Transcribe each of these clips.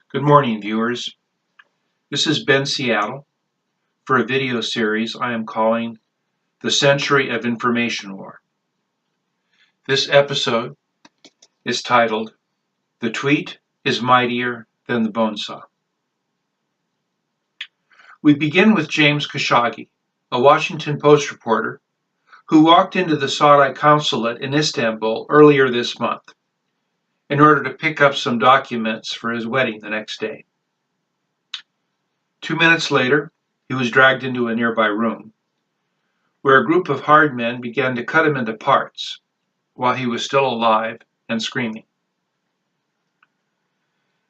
Good morning, viewers. This is Ben Seattle for a video series I am calling The Century of Information War. This episode is titled, The Tweet is Mightier Than the Bone Saw. We begin with James Khashoggi, a Washington Post reporter who walked into the Saudi consulate in Istanbul earlier this month in order to pick up some documents for his wedding the next day. 2 minutes later, he was dragged into a nearby room, where a group of hard men began to cut him into parts while he was still alive and screaming.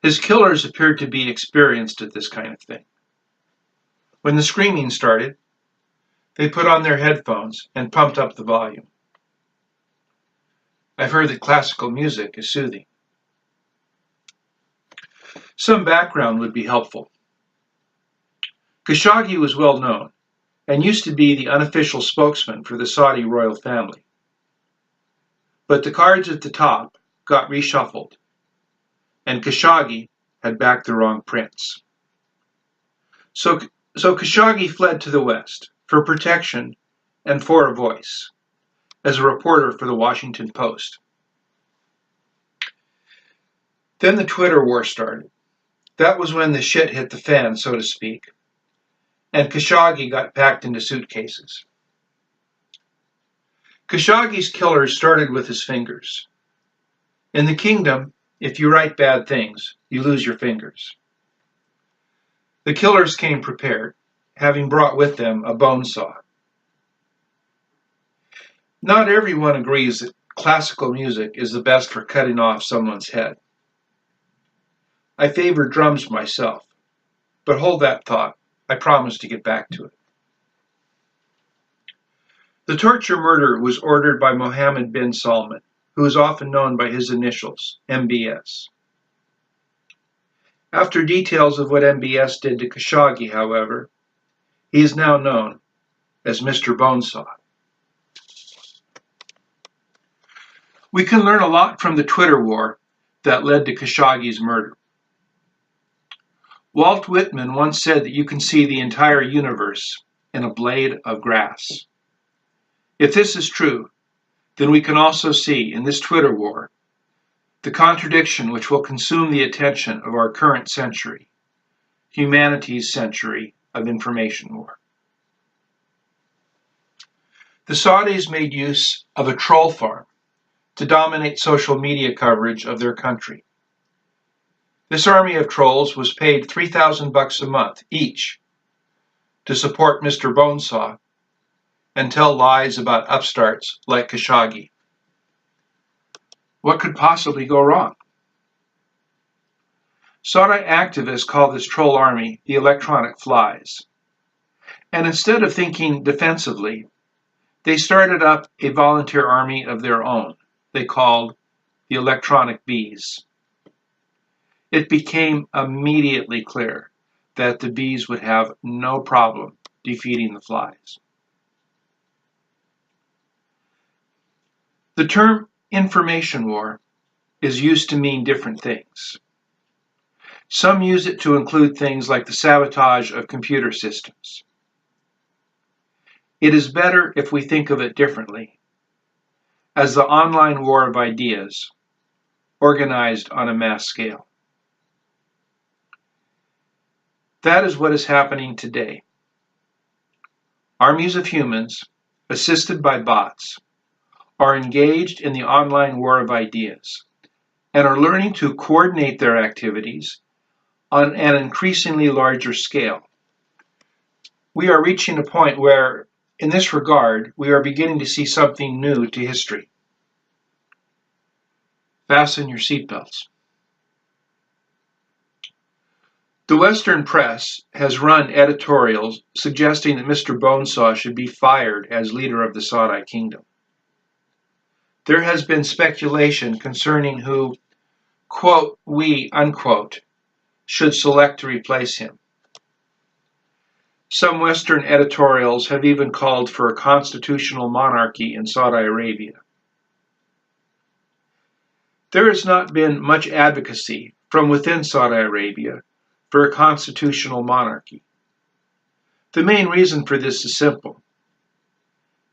His killers appeared to be experienced at this kind of thing. When the screaming started, they put on their headphones and pumped up the volume. I've heard that classical music is soothing. Some background would be helpful. Khashoggi was well known and used to be the unofficial spokesman for the Saudi royal family. But the cards at the top got reshuffled, and Khashoggi had backed the wrong prince. So Khashoggi fled to the West for protection and for a voice, as a reporter for the Washington Post. Then the Twitter war started. That was when the shit hit the fan, so to speak, and Khashoggi got packed into suitcases. Khashoggi's killers started with his fingers. In the kingdom, if you write bad things, you lose your fingers. The killers came prepared, having brought with them a bone saw. Not everyone agrees that classical music is the best for cutting off someone's head. I favor drums myself, but hold that thought. I promise to get back to it. The torture murder was ordered by Mohammed bin Salman, who is often known by his initials, MBS. After details of what MBS did to Khashoggi, however, he is now known as Mr. Bonesaw. We can learn a lot from the Twitter war that led to Khashoggi's murder. Walt Whitman once said that you can see the entire universe in a blade of grass. If this is true, then we can also see in this Twitter war the contradiction which will consume the attention of our current century, humanity's century of information war. The Saudis made use of a troll farm to dominate social media coverage of their country. This army of trolls was paid $3,000 a month each to support Mr. Bonesaw and tell lies about upstarts like Khashoggi. What could possibly go wrong? Saudi activists call this troll army the electronic flies. And instead of thinking defensively, they started up a volunteer army of their own they called the electronic bees. It became immediately clear that the bees would have no problem defeating the flies. The term information war is used to mean different things. Some use it to include things like the sabotage of computer systems. It is better if we think of it differently, as the online war of ideas, organized on a mass scale. That is what is happening today. Armies of humans, assisted by bots, are engaged in the online war of ideas and are learning to coordinate their activities on an increasingly larger scale. We are reaching a point where, in this regard, we are beginning to see something new to history. Fasten your seatbelts. The Western press has run editorials suggesting that Mr. Bonesaw should be fired as leader of the Saudi kingdom. There has been speculation concerning who, quote, we, unquote, should select to replace him. Some Western editorials have even called for a constitutional monarchy in Saudi Arabia. There has not been much advocacy from within Saudi Arabia for a constitutional monarchy. The main reason for this is simple.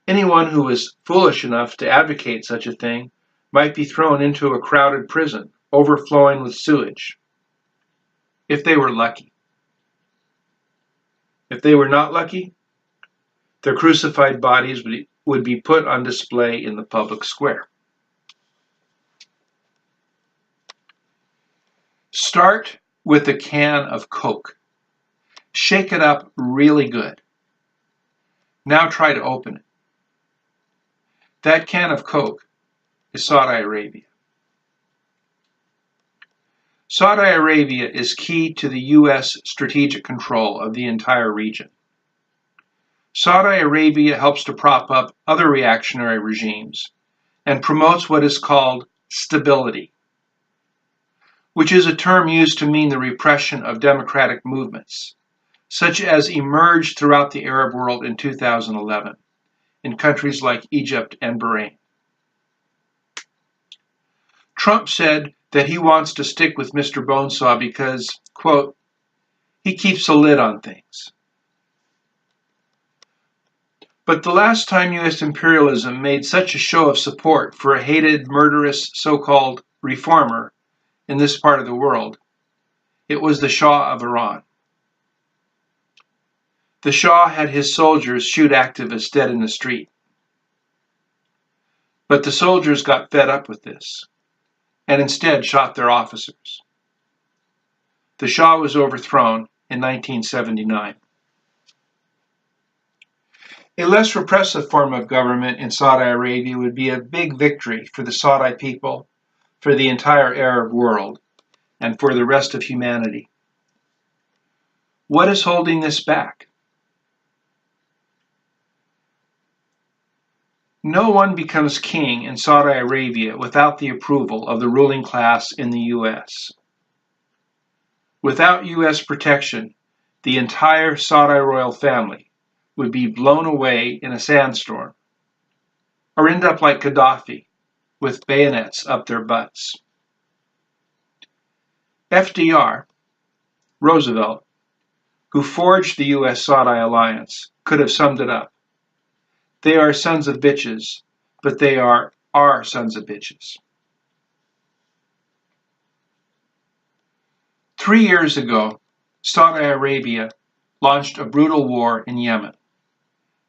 Anyone who was foolish enough to advocate such a thing might be thrown into a crowded prison, overflowing with sewage, if they were lucky. If they were not lucky, their crucified bodies would be put on display in the public square. Start with a can of Coke. Shake it up really good. Now try to open it. That can of Coke is Saudi Arabia. Saudi Arabia is key to the U.S. strategic control of the entire region. Saudi Arabia helps to prop up other reactionary regimes and promotes what is called stability, which is a term used to mean the repression of democratic movements, such as emerged throughout the Arab world in 2011 in countries like Egypt and Bahrain. Trump said that he wants to stick with Mr. Bonesaw because, quote, he keeps a lid on things. But the last time U.S. imperialism made such a show of support for a hated, murderous, so-called reformer in this part of the world, it was the Shah of Iran. The Shah had his soldiers shoot activists dead in the street. But the soldiers got fed up with this and instead shot their officers. The Shah was overthrown in 1979. A less repressive form of government in Saudi Arabia would be a big victory for the Saudi people, for the entire Arab world, and for the rest of humanity. What is holding this back? No one becomes king in Saudi Arabia without the approval of the ruling class in the U.S. Without U.S. protection, the entire Saudi royal family would be blown away in a sandstorm, or end up like Gaddafi, with bayonets up their butts. FDR, Roosevelt, who forged the U.S.-Saudi alliance, could have summed it up. They are sons of bitches, but they are our sons of bitches. 3 years ago, Saudi Arabia launched a brutal war in Yemen,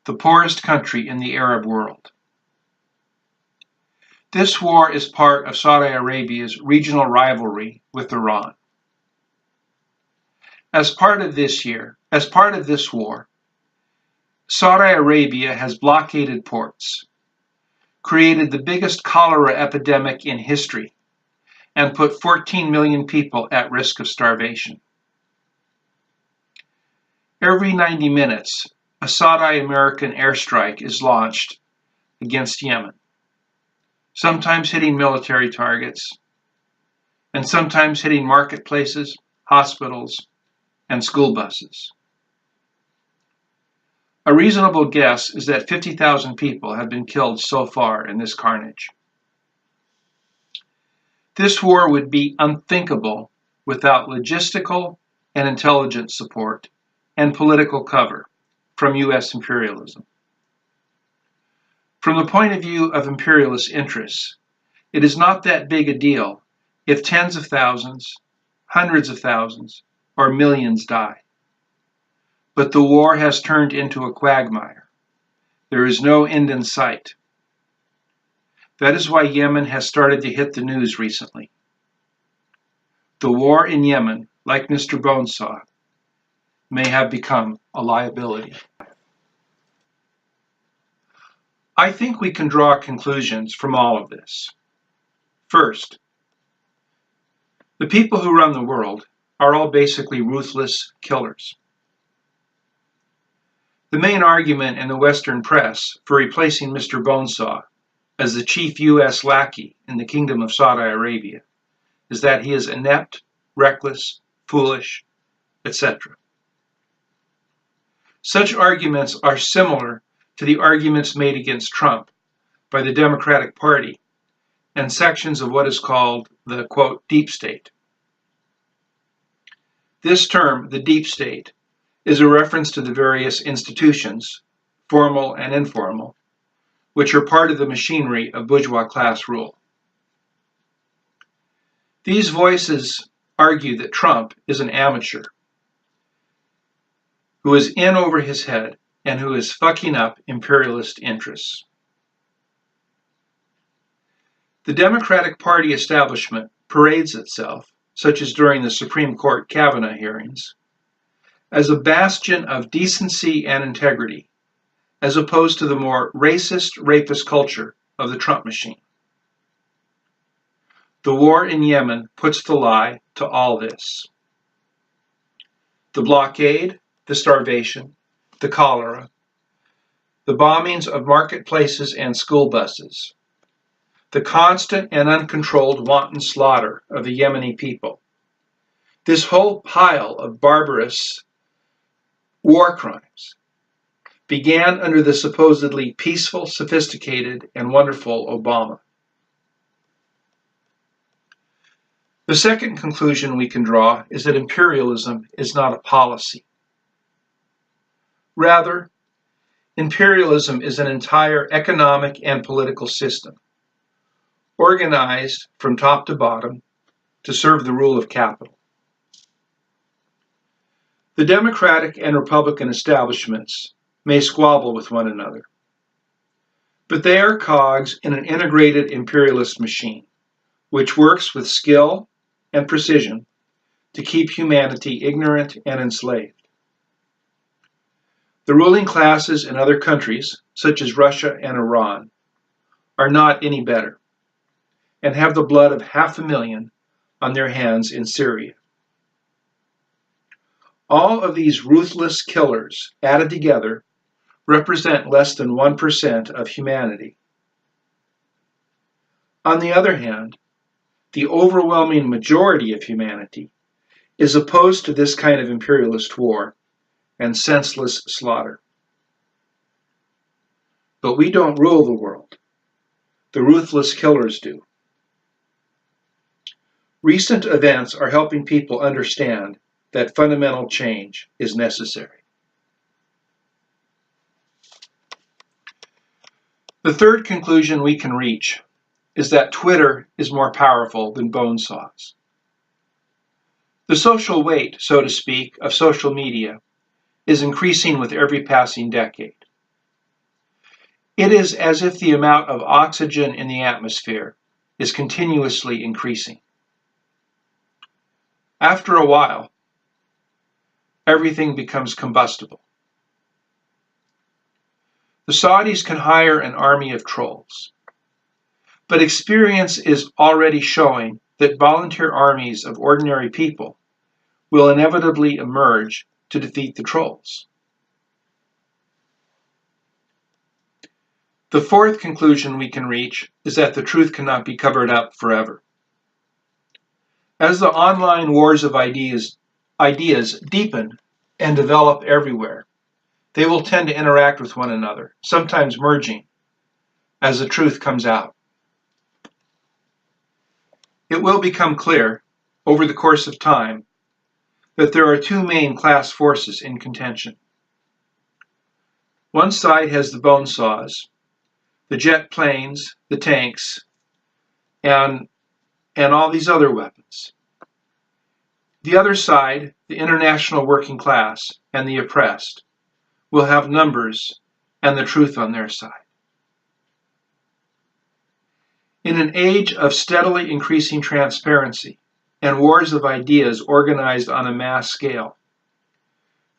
the poorest country in the Arab world. This war is part of Saudi Arabia's regional rivalry with Iran. As part of this war, Saudi Arabia has blockaded ports, created the biggest cholera epidemic in history, and put 14 million people at risk of starvation. Every 90 minutes, a Saudi-American airstrike is launched against Yemen, sometimes hitting military targets, and sometimes hitting marketplaces, hospitals, and school buses. A reasonable guess is that 50,000 people have been killed so far in this carnage. This war would be unthinkable without logistical and intelligence support and political cover from U.S. imperialism. From the point of view of imperialist interests, it is not that big a deal if tens of thousands, hundreds of thousands, or millions die. But the war has turned into a quagmire. There is no end in sight. That is why Yemen has started to hit the news recently. The war in Yemen, like Mr. Bonesaw, may have become a liability. I think we can draw conclusions from all of this. First, the people who run the world are all basically ruthless killers. The main argument in the Western press for replacing Mr. Bonesaw as the chief U.S. lackey in the Kingdom of Saudi Arabia is that he is inept, reckless, foolish, etc. Such arguments are similar to the arguments made against Trump by the Democratic Party and sections of what is called the, quote, deep state. This term, the deep state, is a reference to the various institutions, formal and informal, which are part of the machinery of bourgeois class rule. These voices argue that Trump is an amateur who is in over his head and who is fucking up imperialist interests. The Democratic Party establishment parades itself, such as during the Supreme Court Kavanaugh hearings, as a bastion of decency and integrity, as opposed to the more racist, rapist culture of the Trump machine. The war in Yemen puts the lie to all this. The blockade, the starvation, the cholera, the bombings of marketplaces and school buses, the constant and uncontrolled wanton slaughter of the Yemeni people, this whole pile of barbarous war crimes began under the supposedly peaceful, sophisticated, and wonderful Obama. The second conclusion we can draw is that imperialism is not a policy. Rather, imperialism is an entire economic and political system, organized from top to bottom to serve the rule of capital. The Democratic and Republican establishments may squabble with one another, but they are cogs in an integrated imperialist machine, which works with skill and precision to keep humanity ignorant and enslaved. The ruling classes in other countries, such as Russia and Iran, are not any better, and have the blood of 500,000 on their hands in Syria. All of these ruthless killers added together represent less than 1% of humanity. On the other hand, the overwhelming majority of humanity is opposed to this kind of imperialist war and senseless slaughter. But we don't rule the world. The ruthless killers do. Recent events are helping people understand that fundamental change is necessary. The third conclusion we can reach is that Twitter is more powerful than bone saws. The social weight, so to speak, of social media is increasing with every passing decade. It is as if the amount of oxygen in the atmosphere is continuously increasing. After a while, everything becomes combustible. The Saudis can hire an army of trolls, but experience is already showing that volunteer armies of ordinary people will inevitably emerge to defeat the trolls. The fourth conclusion we can reach is that the truth cannot be covered up forever. As the online wars of ideas deepen and develop everywhere, they will tend to interact with one another, sometimes merging, as the truth comes out. It will become clear, over the course of time, that there are two main class forces in contention. One side has the bone saws, the jet planes, the tanks, and all these other weapons. The other side, the international working class and the oppressed, will have numbers and the truth on their side. In an age of steadily increasing transparency and wars of ideas organized on a mass scale,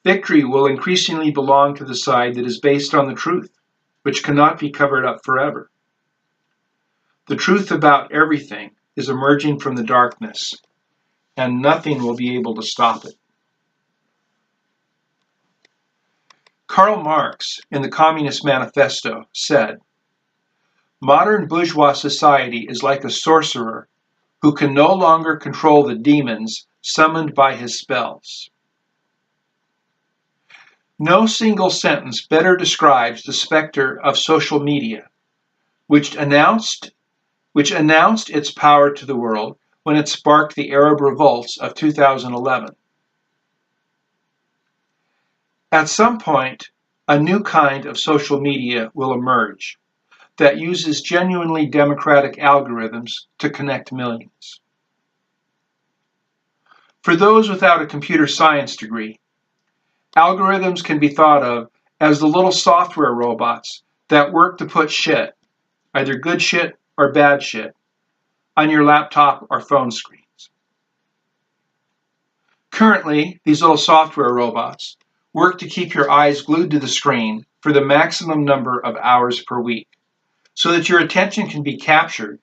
victory will increasingly belong to the side that is based on the truth, which cannot be covered up forever. The truth about everything is emerging from the darkness, and nothing will be able to stop it. Karl Marx, in the Communist Manifesto, said, "Modern bourgeois society is like a sorcerer who can no longer control the demons summoned by his spells." No single sentence better describes the specter of social media, which announced its power to the world when it sparked the Arab revolts of 2011. At some point, a new kind of social media will emerge that uses genuinely democratic algorithms to connect millions. For those without a computer science degree, algorithms can be thought of as the little software robots that work to put shit, either good shit or bad shit, on your laptop or phone screens. Currently, these little software robots work to keep your eyes glued to the screen for the maximum number of hours per week, so that your attention can be captured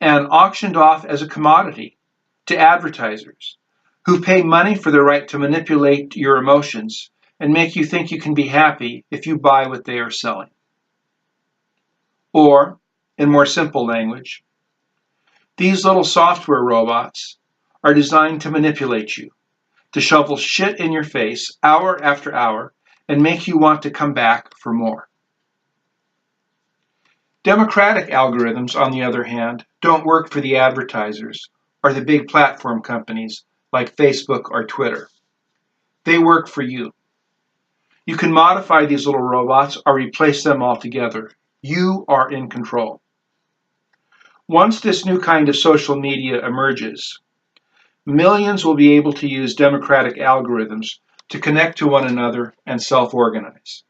and auctioned off as a commodity to advertisers who pay money for the right to manipulate your emotions and make you think you can be happy if you buy what they are selling. Or, in more simple language, these little software robots are designed to manipulate you, to shovel shit in your face hour after hour and make you want to come back for more. Democratic algorithms, on the other hand, don't work for the advertisers or the big platform companies like Facebook or Twitter. They work for you. You can modify these little robots or replace them altogether. You are in control. Once this new kind of social media emerges, millions will be able to use democratic algorithms to connect to one another and self-organize.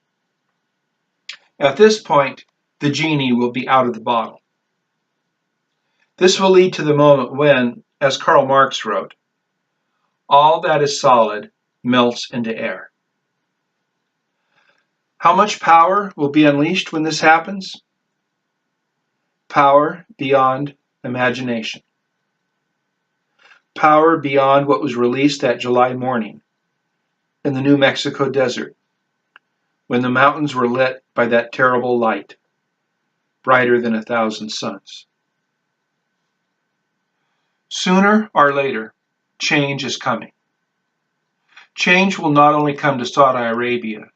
At this point, the genie will be out of the bottle. This will lead to the moment when, as Karl Marx wrote, all that is solid melts into air. How much power will be unleashed when this happens? Power beyond imagination. Power beyond what was released that July morning in the New Mexico desert, when the mountains were lit by that terrible light, brighter than 1,000 suns. Sooner or later, change is coming. Change will not only come to Saudi Arabia,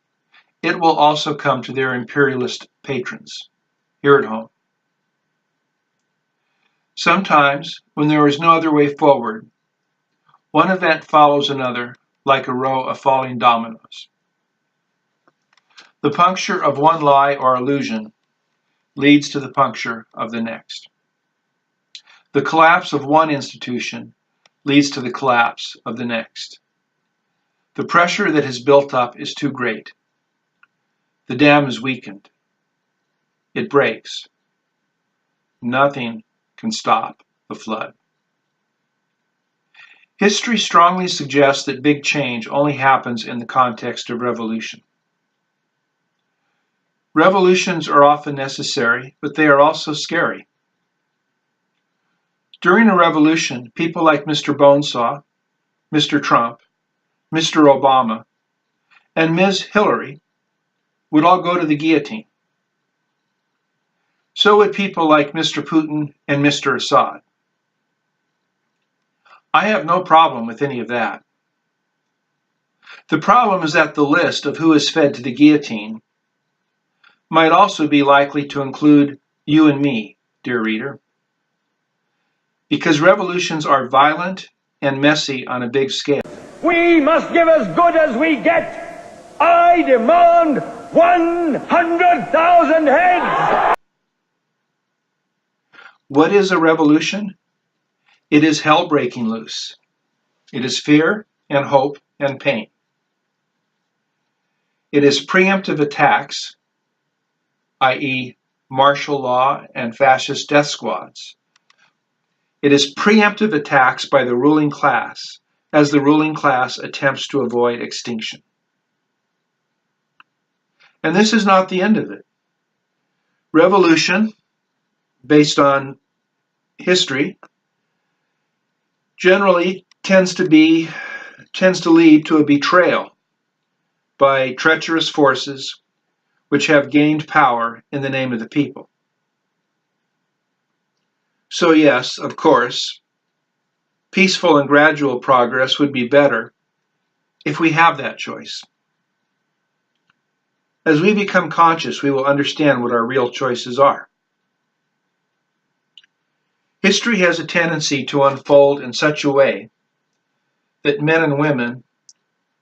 it will also come to their imperialist patrons here at home. Sometimes, when there is no other way forward, one event follows another like a row of falling dominoes. The puncture of one lie or illusion leads to the puncture of the next. The collapse of one institution leads to the collapse of the next. The pressure that has built up is too great. The dam is weakened. It breaks. Nothing can stop the flood. History strongly suggests that big change only happens in the context of revolution. Revolutions are often necessary, but they are also scary. During a revolution, people like Mr. Bonesaw, Mr. Trump, Mr. Obama, and Ms. Hillary would all go to the guillotine. So would people like Mr. Putin and Mr. Assad. I have no problem with any of that. The problem is that the list of who is fed to the guillotine might also be likely to include you and me, dear reader. Because revolutions are violent and messy on a big scale. We must give as good as we get. I demand 100,000 heads. What is a revolution? It is hell breaking loose. It is fear and hope and pain. It is preemptive attacks, i.e., martial law and fascist death squads. It is preemptive attacks by the ruling class as the ruling class attempts to avoid extinction. And this is not the end of it. Revolution, based on history, generally tends to lead to a betrayal by treacherous forces which have gained power in the name of the people. So yes, of course, peaceful and gradual progress would be better if we have that choice. As we become conscious, we will understand what our real choices are. History has a tendency to unfold in such a way that men and women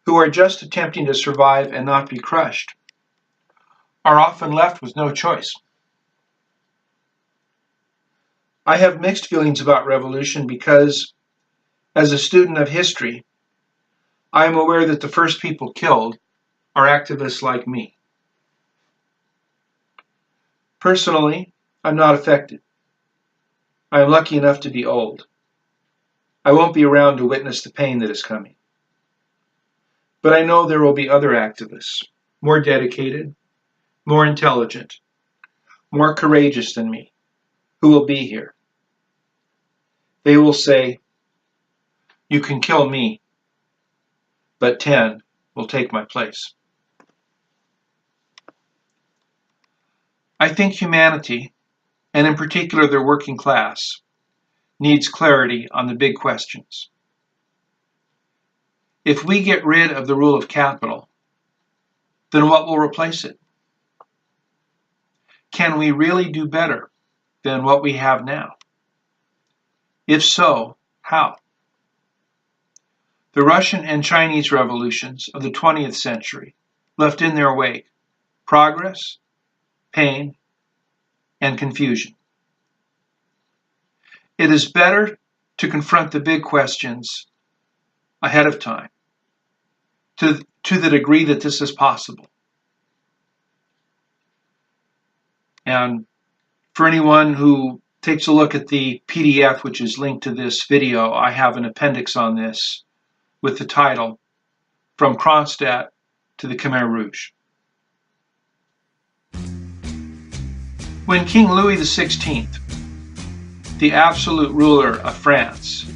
who are just attempting to survive and not be crushed, are often left with no choice. I have mixed feelings about revolution because, as a student of history, I am aware that the first people killed are activists like me. Personally, I'm not affected. I am lucky enough to be old. I won't be around to witness the pain that is coming. But I know there will be other activists, more dedicated, more intelligent, more courageous than me, who will be here. They will say, "You can kill me, but 10 will take my place." I think humanity, and in particular their working class, needs clarity on the big questions. If we get rid of the rule of capital, then what will replace it? Can we really do better than what we have now? If so, how? The Russian and Chinese revolutions of the 20th century left in their wake progress, pain, and confusion. It is better to confront the big questions ahead of time, to the degree that this is possible. And for anyone who takes a look at the PDF, which is linked to this video, I have an appendix on this with the title, From Kronstadt to the Khmer Rouge. When King Louis XVI, the absolute ruler of France,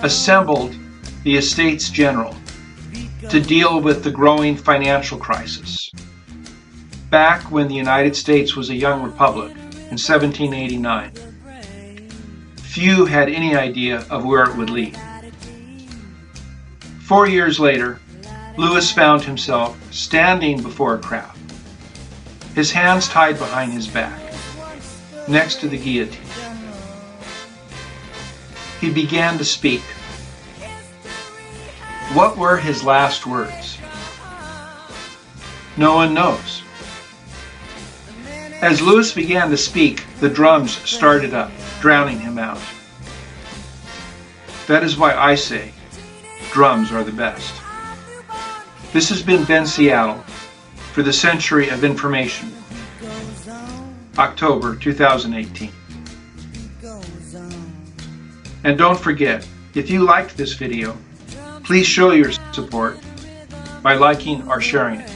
assembled the Estates General to deal with the growing financial crisis, back when the United States was a young republic in 1789, few had any idea of where it would lead. 4 years later, Louis found himself standing before a crowd, his hands tied behind his back, next to the guillotine. He began to speak. What were his last words? No one knows. As Louis began to speak, the drums started up, drowning him out. That is why I say, drums are the best. This has been Ben Seattle for the Century of Information, October 2018. And don't forget, if you liked this video, please show your support by liking or sharing it.